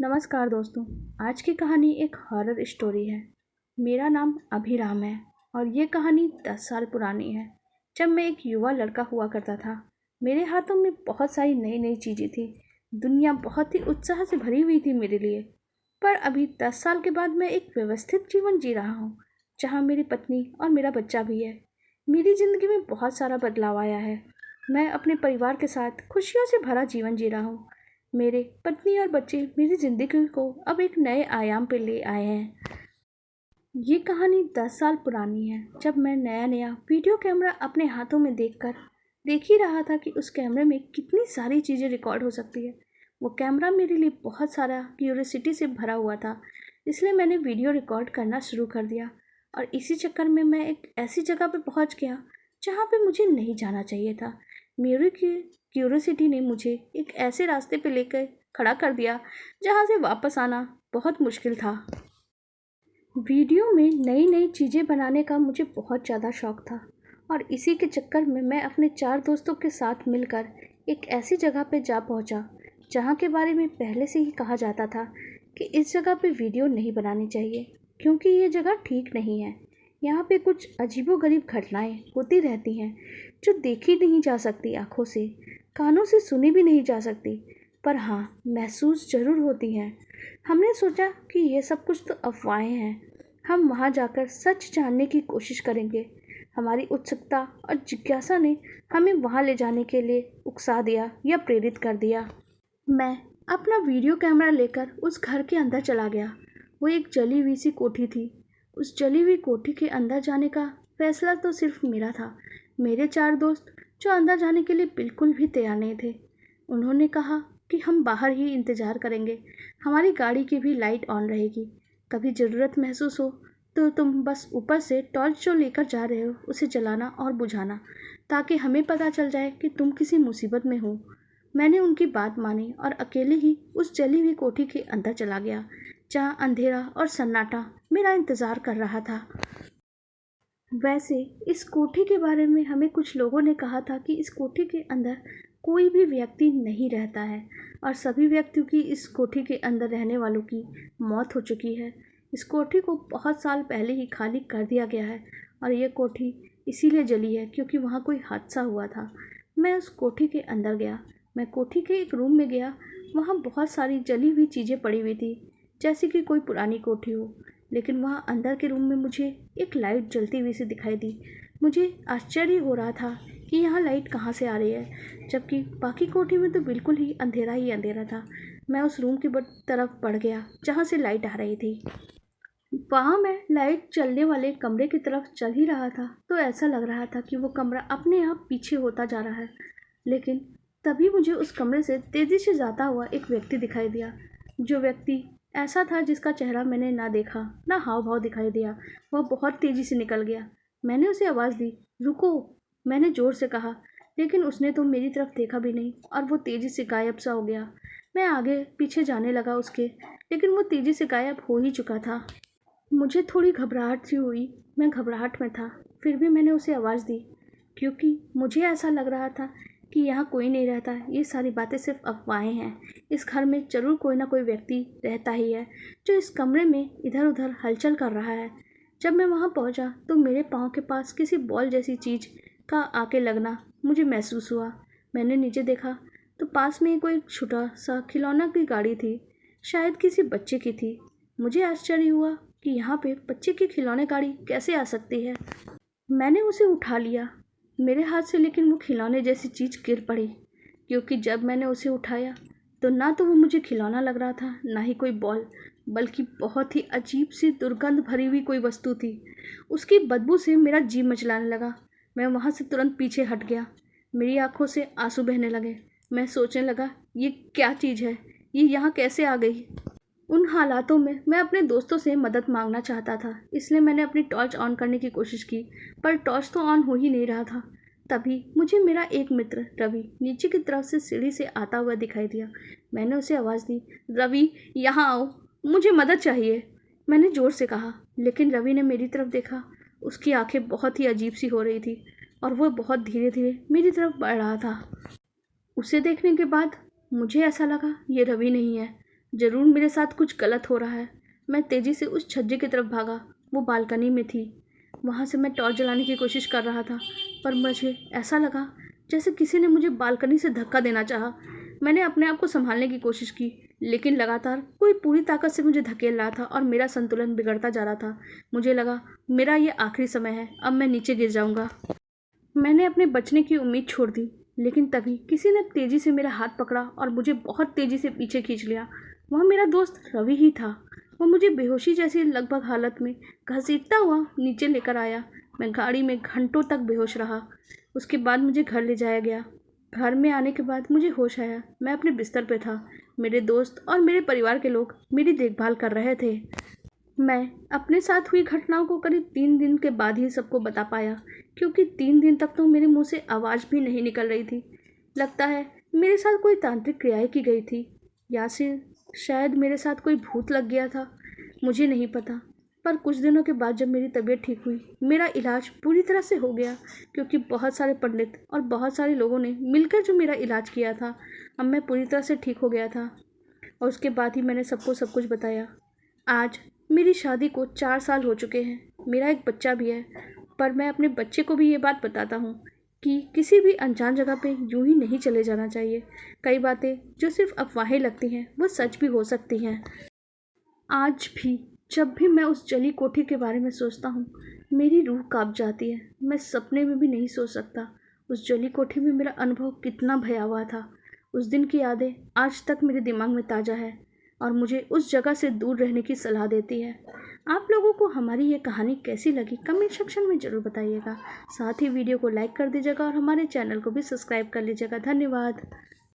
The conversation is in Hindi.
नमस्कार दोस्तों। आज की कहानी एक हॉरर स्टोरी है। मेरा नाम अभिराम है और ये कहानी 10 साल पुरानी है, जब मैं एक युवा लड़का हुआ करता था। मेरे हाथों में बहुत सारी नई नई चीज़ें थी। दुनिया बहुत ही उत्साह से भरी हुई थी मेरे लिए। पर अभी 10 साल के बाद मैं एक व्यवस्थित जीवन जी रहा हूँ, जहाँ मेरी पत्नी और मेरा बच्चा भी है। मेरी ज़िंदगी में बहुत सारा बदलाव आया है। मैं अपने परिवार के साथ खुशियों से भरा जीवन जी रहा हूँ। मेरे पत्नी और बच्चे मेरी ज़िंदगी को अब एक नए आयाम पे ले आए हैं। ये कहानी 10 साल पुरानी है, जब मैं नया नया वीडियो कैमरा अपने हाथों में देख ही रहा था कि उस कैमरे में कितनी सारी चीज़ें रिकॉर्ड हो सकती है। वो कैमरा मेरे लिए बहुत सारा क्यूरियोसिटी से भरा हुआ था, इसलिए मैंने वीडियो रिकॉर्ड करना शुरू कर दिया। और इसी चक्कर में मैं एक ऐसी जगह पे पहुंच गया जहाँ पे मुझे नहीं जाना चाहिए था। मेरी क्यूरियोसिटी ने मुझे एक ऐसे रास्ते पे लेकर खड़ा कर दिया जहाँ से वापस आना बहुत मुश्किल था। वीडियो में नई नई चीज़ें बनाने का मुझे बहुत ज़्यादा शौक था, और इसी के चक्कर में मैं अपने 4 दोस्तों के साथ मिलकर एक ऐसी जगह पे जा पहुंचा जहाँ के बारे में पहले से ही कहा जाता था कि इस जगह पे वीडियो नहीं बनानी चाहिए, क्योंकि ये जगह ठीक नहीं है। यहाँ पे कुछ अजीबोगरीब घटनाएं होती रहती हैं जो देखी नहीं जा सकती आँखों से, कानों से सुनी भी नहीं जा सकती, पर हाँ, महसूस ज़रूर होती हैं। हमने सोचा कि ये सब कुछ तो अफवाहें हैं। हम वहाँ जाकर सच जानने की कोशिश करेंगे। हमारी उत्सुकता और जिज्ञासा ने हमें वहाँ ले जाने के लिए उकसा दिया या प्रेरित कर दिया। मैं अपना वीडियो कैमरा लेकर उस घर के अंदर चला गया। वो एक जली हुई सी कोठी थी। उस जली हुई कोठी के अंदर जाने का फैसला तो सिर्फ मेरा था। मेरे 4 दोस्त जो अंदर जाने के लिए बिल्कुल भी तैयार नहीं थे। उन्होंने कहा कि हम बाहर ही इंतज़ार करेंगे, हमारी गाड़ी की भी लाइट ऑन रहेगी। कभी ज़रूरत महसूस हो तो तुम बस ऊपर से टॉर्च जो लेकर जा रहे हो उसे जलाना और बुझाना, ताकि हमें पता चल जाए कि तुम किसी मुसीबत में हो। मैंने उनकी बात मानी और अकेले ही उस जली हुई कोठी के अंदर चला गया, जहाँ अंधेरा और सन्नाटा मेरा इंतज़ार कर रहा था। वैसे इस कोठी के बारे में हमें कुछ लोगों ने कहा था कि इस कोठी के अंदर कोई भी व्यक्ति नहीं रहता है, और सभी व्यक्तियों की इस कोठी के अंदर रहने वालों की मौत हो चुकी है। इस कोठी को बहुत साल पहले ही खाली कर दिया गया है, और यह कोठी इसीलिए जली है क्योंकि वहाँ कोई हादसा हुआ था। मैं उस कोठी के अंदर गया। मैं कोठी के एक रूम में गया। वहाँ बहुत सारी जली हुई चीज़ें पड़ी हुई थी, जैसे कि कोई पुरानी कोठी हो। लेकिन वहाँ अंदर के रूम में मुझे एक लाइट जलती हुई सी दिखाई दी। मुझे आश्चर्य हो रहा था कि यहाँ लाइट कहाँ से आ रही है, जबकि बाकी कोठी में तो बिल्कुल ही अंधेरा था। मैं उस रूम की तरफ बढ़ गया जहाँ से लाइट आ रही थी। वहाँ मैं लाइट चलने वाले कमरे की तरफ चल ही रहा था तो ऐसा लग रहा था कि वो कमरा अपने आप पीछे होता जा रहा है। लेकिन तभी मुझे उस कमरे से तेज़ी से जाता हुआ एक व्यक्ति दिखाई दिया। जो व्यक्ति ऐसा था जिसका चेहरा मैंने ना देखा, ना हाव भाव दिखाई दिया। वह बहुत तेज़ी से निकल गया। मैंने उसे आवाज़ दी, रुको। मैंने ज़ोर से कहा, लेकिन उसने तो मेरी तरफ देखा भी नहीं और वो तेज़ी से गायब सा हो गया। मैं आगे पीछे जाने लगा उसके, लेकिन वो तेज़ी से गायब हो ही चुका था। मुझे थोड़ी घबराहट सी हुई। मैं घबराहट में था, फिर भी मैंने उसे आवाज़ दी, क्योंकि मुझे ऐसा लग रहा था कि यहाँ कोई नहीं रहता। ये सारी बातें सिर्फ अफवाहें हैं। इस घर में ज़रूर कोई ना कोई व्यक्ति रहता ही है जो इस कमरे में इधर उधर हलचल कर रहा है। जब मैं वहाँ पहुँचा तो मेरे पाँव के पास किसी बॉल जैसी चीज़ का आके लगना मुझे महसूस हुआ। मैंने नीचे देखा तो पास में ही कोई छोटा सा खिलौना की गाड़ी थी, शायद किसी बच्चे की थी। मुझे आश्चर्य हुआ कि यहाँ पे बच्चे की खिलौने गाड़ी कैसे आ सकती है। मैंने उसे उठा लिया मेरे हाथ से, लेकिन वो खिलौने जैसी चीज़ गिर पड़ी, क्योंकि जब मैंने उसे उठाया तो ना तो वो मुझे खिलौना लग रहा था, ना ही कोई बॉल, बल्कि बहुत ही अजीब सी दुर्गंध भरी हुई कोई वस्तु थी। उसकी बदबू से मेरा जी मचलाने लगा। मैं वहाँ से तुरंत पीछे हट गया। मेरी आंखों से आंसू बहने लगे। मैं सोचने लगा, ये क्या चीज़ है, ये यहाँ कैसे आ गई। उन हालातों में मैं अपने दोस्तों से मदद मांगना चाहता था, इसलिए मैंने अपनी टॉर्च ऑन करने की कोशिश की, पर टॉर्च तो ऑन हो ही नहीं रहा था। तभी मुझे मेरा एक मित्र रवि नीचे की तरफ से सीढ़ी से आता हुआ दिखाई दिया। मैंने उसे आवाज़ दी, रवि यहाँ आओ, मुझे मदद चाहिए। मैंने ज़ोर से कहा, लेकिन रवि ने मेरी तरफ देखा। उसकी आंखें बहुत ही अजीब सी हो रही थी और वह बहुत धीरे धीरे मेरी तरफ बढ़ रहा था। उसे देखने के बाद मुझे ऐसा लगा ये रवि नहीं है। ज़रूर मेरे साथ कुछ गलत हो रहा है। मैं तेज़ी से उस छज्जे की तरफ भागा। वो बालकनी में थी। वहाँ से मैं टॉर्च जलाने की कोशिश कर रहा था, पर मुझे ऐसा लगा जैसे किसी ने मुझे बालकनी से धक्का देना चाहा। मैंने अपने आप को संभालने की कोशिश की, लेकिन लगातार कोई पूरी ताकत से मुझे धकेल रहा था और मेरा संतुलन बिगड़ता जा रहा था। मुझे लगा मेरा ये आखिरी समय है, अब मैं नीचे गिर जाऊंगा। मैंने अपने बचने की उम्मीद छोड़ दी, लेकिन तभी किसी ने तेज़ी से मेरा हाथ पकड़ा और मुझे बहुत तेज़ी से पीछे खींच लिया। वह मेरा दोस्त रवि ही था। वो मुझे बेहोशी जैसी लगभग हालत में घसीटता हुआ नीचे लेकर आया। मैं गाड़ी में घंटों तक बेहोश रहा। उसके बाद मुझे घर ले जाया गया। घर में आने के बाद मुझे होश आया। मैं अपने बिस्तर पे था। मेरे दोस्त और मेरे परिवार के लोग मेरी देखभाल कर रहे थे। मैं अपने साथ हुई घटनाओं को करीब 3 दिन के बाद ही सबको बता पाया, क्योंकि 3 दिन तक तो मेरे मुंह से आवाज़ भी नहीं निकल रही थी। लगता है मेरे साथ कोई तांत्रिक क्रियाएं की गई थी, या शायद मेरे साथ कोई भूत लग गया था। मुझे नहीं पता। पर कुछ दिनों के बाद जब मेरी तबीयत ठीक हुई, मेरा इलाज पूरी तरह से हो गया, क्योंकि बहुत सारे पंडित और बहुत सारे लोगों ने मिलकर जो मेरा इलाज किया था। अब मैं पूरी तरह से ठीक हो गया था, और उसके बाद ही मैंने सबको सब कुछ बताया। आज मेरी शादी को 4 साल हो चुके हैं। मेरा एक बच्चा भी है, पर मैं अपने बच्चे को भी ये बात बताता हूँ कि किसी भी अनजान जगह पे यूं ही नहीं चले जाना चाहिए। कई बातें जो सिर्फ अफवाहें लगती हैं, वो सच भी हो सकती हैं। आज भी जब भी मैं उस जली कोठी के बारे में सोचता हूँ, मेरी रूह कांप जाती है। मैं सपने में भी नहीं सोच सकता उस जली कोठी में मेरा अनुभव कितना भयावह था। उस दिन की यादें आज तक मेरे दिमाग में ताज़ा है और मुझे उस जगह से दूर रहने की सलाह देती है। आप लोगों को हमारी ये कहानी कैसी लगी कमेंट सेक्शन में ज़रूर बताइएगा। साथ ही वीडियो को लाइक कर दीजिएगा और हमारे चैनल को भी सब्सक्राइब कर लीजिएगा। धन्यवाद।